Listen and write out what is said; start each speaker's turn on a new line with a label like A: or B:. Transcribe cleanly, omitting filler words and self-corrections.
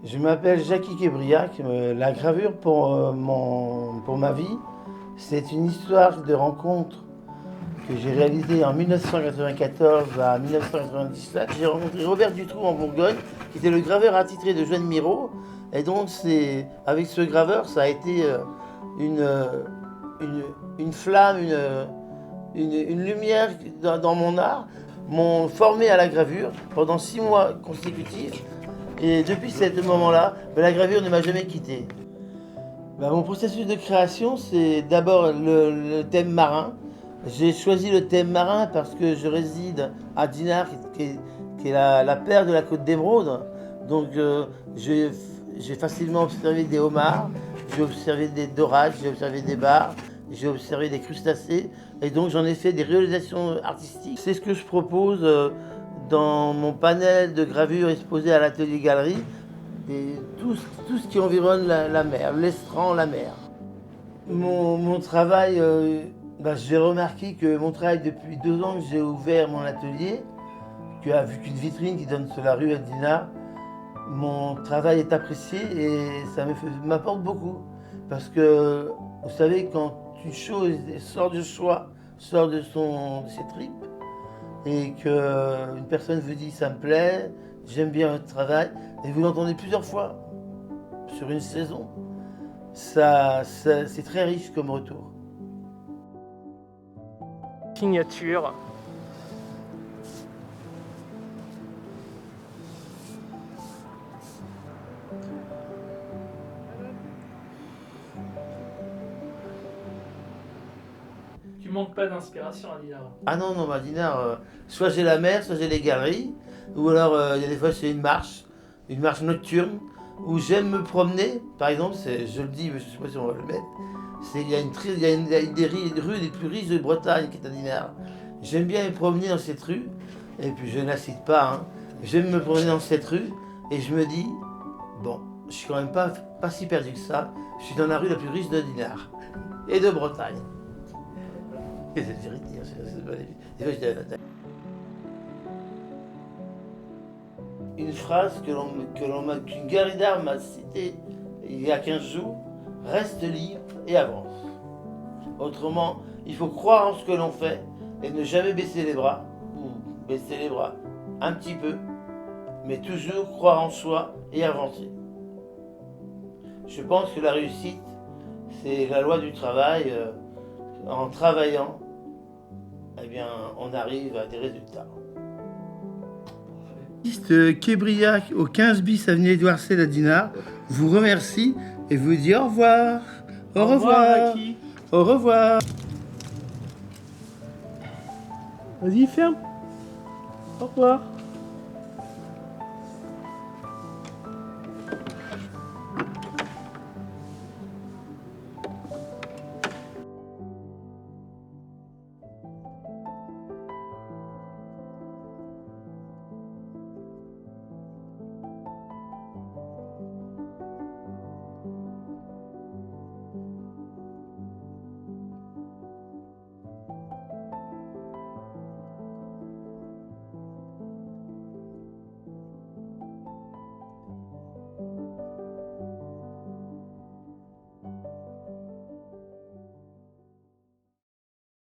A: Je m'appelle Jackie Québriac. La gravure pour ma vie, c'est une histoire de rencontre que j'ai réalisée en 1994 à 1997. J'ai rencontré Robert Dutroux en Bourgogne, qui était le graveur attitré de Joan Miro. Et donc, avec ce graveur, ça a été une, une flamme, une lumière dans mon art. M'ont formé à la gravure pendant 6 mois consécutifs. Et depuis ce moment-là, la gravure ne m'a jamais quitté. Mon processus de création, c'est d'abord le thème marin. J'ai choisi le thème marin parce que je réside à Dinard, qui est la perle de la côte d'Émeraude. Donc j'ai facilement observé des homards, j'ai observé des dorades, j'ai observé des bars, j'ai observé des crustacés. Et donc j'en ai fait des réalisations artistiques. C'est ce que je propose dans mon panel de gravures exposé à l'atelier galerie. Tout ce qui environne la mer, l'estran, la mer. Mon travail, j'ai remarqué que mon travail, depuis 2 ans que j'ai ouvert mon atelier, vu qu'une vitrine qui donne sur la rue Dinard, mon travail est apprécié et ça m'apporte beaucoup. Parce que, vous savez, quand une chose sort de soi, sort de ses tripes, et qu'une personne vous dit « ça me plaît, j'aime bien votre travail », et vous l'entendez plusieurs fois sur une saison, c'est très riche comme retour.
B: Signature. Tu manques pas d'inspiration à Dinard?
A: Ah non, non, à Dinard, soit j'ai la mer, soit j'ai les galeries, ou alors il y a des fois c'est une marche nocturne, où j'aime me promener. Par exemple, je le dis, mais je ne sais pas si on va le mettre, il y a une des rues les plus riches de Bretagne qui est à Dinard. J'aime bien me promener dans cette rue, et puis je ne la cite pas, hein. J'aime me promener dans cette rue, et je me dis, bon, je suis quand même pas si perdu que ça, je suis dans la rue la plus riche de Dinard, et de Bretagne. Et c'est la vérité, c'est pas des fois, une phrase qu'une galerie d'art m'a citée il y a 15 jours, reste libre et avance. Autrement, il faut croire en ce que l'on fait et ne jamais baisser les bras, ou baisser les bras un petit peu, mais toujours croire en soi et avancer. Je pense que la réussite, c'est la loi du travail. En travaillant, eh bien, on arrive à des résultats. L'artiste Québriac au 15 bis avenue Édouard Selle à Dinard vous remercie et vous dit au revoir. Au revoir. Au revoir.
B: Vas-y, ferme. Au revoir.